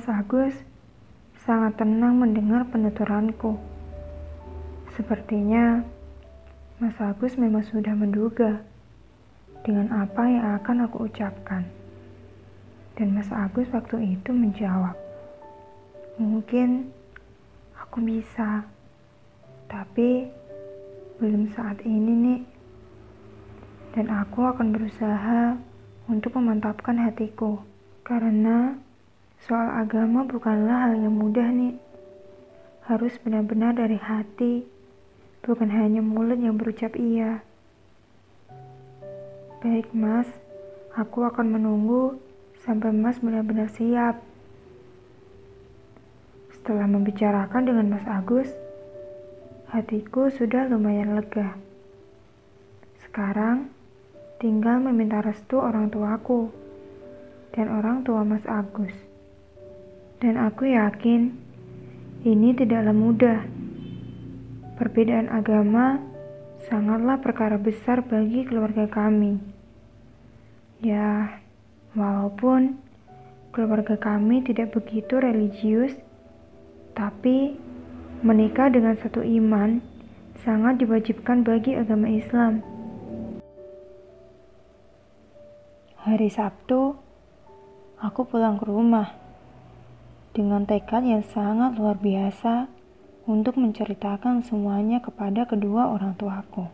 Mas Agus sangat tenang mendengar penuturanku. Sepertinya Mas Agus memang sudah menduga dengan apa yang akan aku ucapkan. Dan Mas Agus waktu itu menjawab, "Mungkin aku bisa, tapi belum saat ini nih. Dan aku akan berusaha untuk memantapkan hatiku. Karena soal agama bukanlah hal yang mudah nih. Harus benar-benar dari hati, bukan hanya mulut yang berucap iya." "Baik Mas, aku akan menunggu sampai Mas benar-benar siap." Setelah membicarakan dengan Mas Agus, hatiku sudah lumayan lega. Sekarang tinggal meminta restu orang tuaku dan orang tua Mas Agus. Dan aku yakin ini tidaklah mudah. Perbedaan agama sangatlah perkara besar bagi keluarga kami. Ya, walaupun keluarga kami tidak begitu religius, tapi menikah dengan satu iman sangat diwajibkan bagi agama Islam. Hari Sabtu, aku pulang ke rumah dengan tekad yang sangat luar biasa untuk menceritakan semuanya kepada kedua orang tuaku.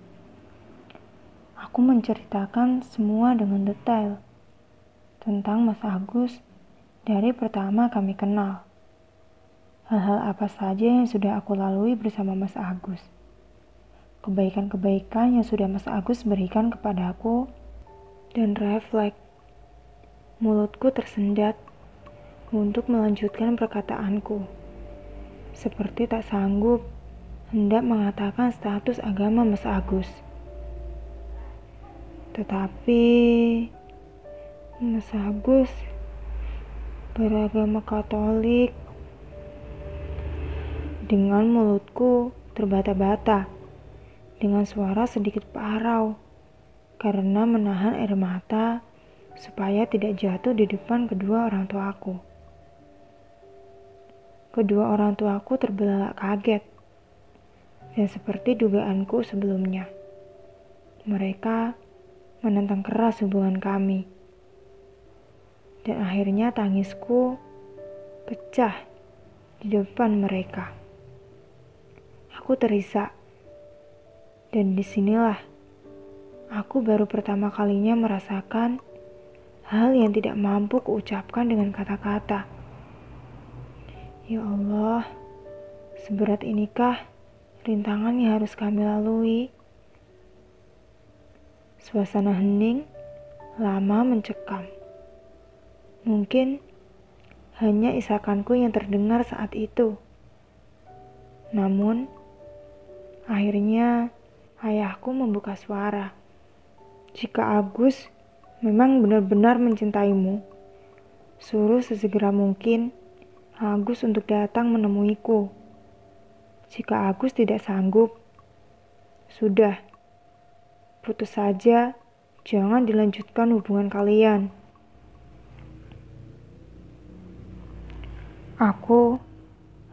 Aku menceritakan semua dengan detail tentang Mas Agus dari pertama kami kenal. Hal-hal apa saja yang sudah aku lalui bersama Mas Agus. Kebaikan-kebaikan yang sudah Mas Agus berikan kepadaku, dan refleks. Mulutku tersendat untuk melanjutkan perkataanku. Seperti tak sanggup hendak mengatakan status agama Mas Agus. Tetapi Mas Agus beragama Katolik. Dengan mulutku terbata-bata, dengan suara sedikit parau, karena menahan air mata supaya tidak jatuh di depan kedua orang tuaku. Kedua orang tuaku terbelalak kaget, dan seperti dugaanku sebelumnya, mereka menentang keras hubungan kami. Dan akhirnya tangisku pecah di depan mereka. Aku terisak, dan disinilah aku baru pertama kalinya merasakan hal yang tidak mampu kuucapkan dengan kata-kata. Ya Allah, seberat inikah rintangan yang harus kami lalui? Suasana hening lama mencekam. Mungkin hanya isakanku yang terdengar saat itu. Namun, akhirnya ayahku membuka suara. "Jika Agus memang benar-benar mencintaimu, suruh sesegera mungkin Agus untuk datang menemuiku. Jika Agus tidak sanggup, sudah, putus saja, jangan dilanjutkan hubungan kalian." Aku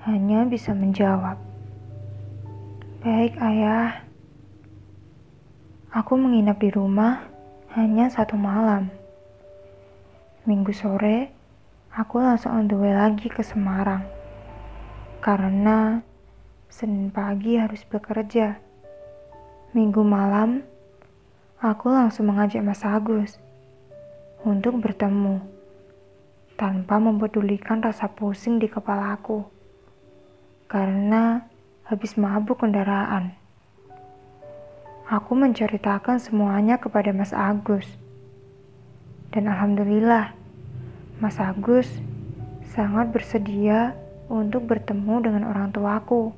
hanya bisa menjawab, "Baik ayah." Aku menginap di rumah hanya 1 malam. Minggu sore, aku langsung on the way lagi ke Semarang. Karena Senin pagi harus bekerja. Minggu malam, aku langsung mengajak Mas Agus untuk bertemu, tanpa mempedulikan rasa pusing di kepalaku. Karena habis mabuk kendaraan. Aku menceritakan semuanya kepada Mas Agus. Dan alhamdulillah, Mas Agus sangat bersedia untuk bertemu dengan orang tuaku.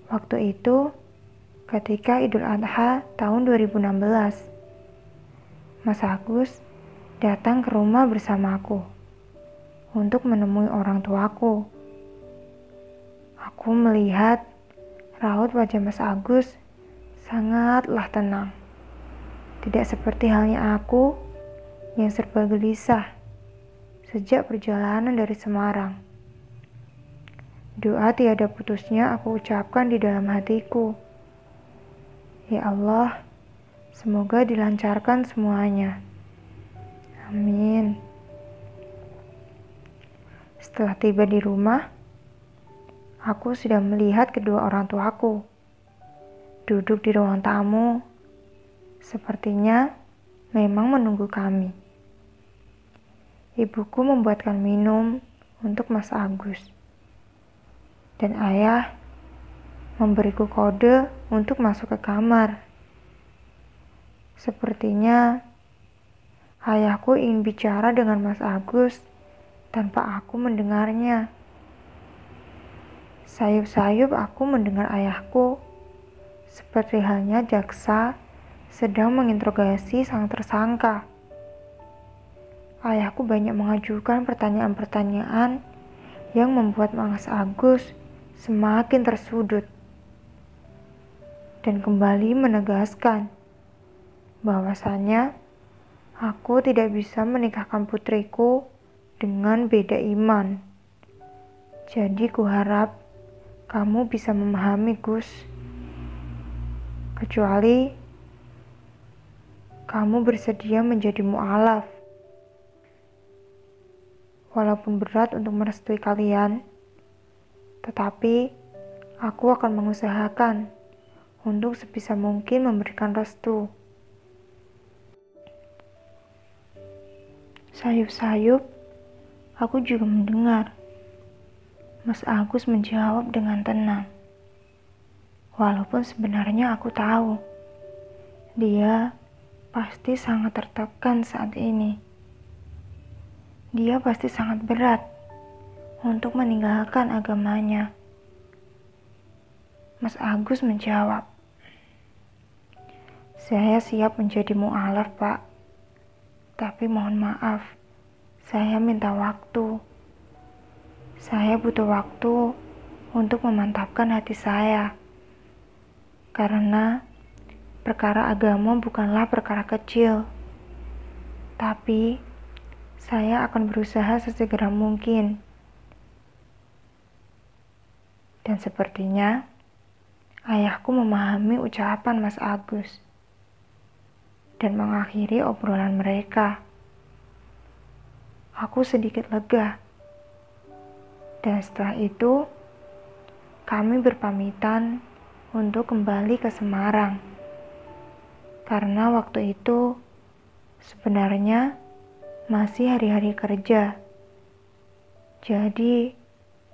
Waktu itu, ketika Idul Adha tahun 2016, Mas Agus datang ke rumah bersamaku untuk menemui orang tuaku. Aku melihat raut wajah Mas Agus sangatlah tenang. Tidak seperti halnya aku yang serba gelisah sejak perjalanan dari Semarang. Doa tiada putusnya aku ucapkan di dalam hatiku. Ya Allah, semoga dilancarkan semuanya. Amin. Setelah tiba di rumah, aku sudah melihat kedua orang tuaku duduk di ruang tamu. Sepertinya memang menunggu kami. Ibuku membuatkan minum untuk Mas Agus. Dan ayah memberiku kode untuk masuk ke kamar. Sepertinya ayahku ingin bicara dengan Mas Agus tanpa aku mendengarnya. Sayup-sayup aku mendengar ayahku, seperti halnya jaksa sedang menginterogasi sang tersangka. Ayahku banyak mengajukan pertanyaan-pertanyaan yang membuat Mas Agus semakin tersudut dan kembali menegaskan bahwasannya aku tidak bisa menikahkan putriku dengan beda iman. Jadi kuharap kamu bisa memahami, Gus. Kecuali kamu bersedia menjadi mu'alaf. Walaupun berat untuk merestui kalian, tetapi aku akan mengusahakan untuk sebisa mungkin memberikan restu. Sayup-sayup, aku juga mendengar Mas Agus menjawab dengan tenang. Walaupun sebenarnya aku tahu dia pasti sangat tertekan saat ini. Dia pasti sangat berat untuk meninggalkan agamanya. Mas Agus menjawab, "Saya siap menjadi mu'alaf, Pak. Tapi mohon maaf, saya minta waktu. Saya butuh waktu untuk memantapkan hati saya. Karena perkara agama bukanlah perkara kecil. Tapi saya akan berusaha sesegera mungkin." Dan sepertinya ayahku memahami ucapan Mas Agus dan mengakhiri obrolan mereka. Aku sedikit lega. Dan setelah itu, kami berpamitan untuk kembali ke Semarang. Karena waktu itu sebenarnya masih hari-hari kerja. Jadi,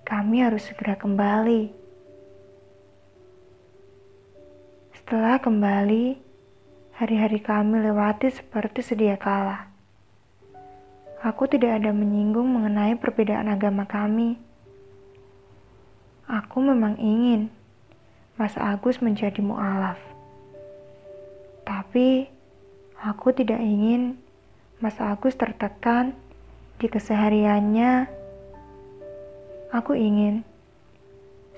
kami harus segera kembali. Setelah kembali, hari-hari kami lewati seperti sedia kala. Aku tidak ada menyinggung mengenai perbedaan agama kami. Aku memang ingin Mas Agus menjadi mu'alaf. Tapi aku tidak ingin Mas Agus tertekan di kesehariannya. Aku ingin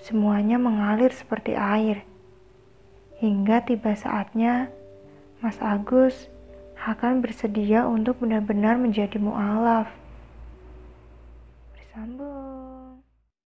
semuanya mengalir seperti air. Hingga tiba saatnya Mas Agus akan bersedia untuk benar-benar menjadi mu'alaf. Bersambung.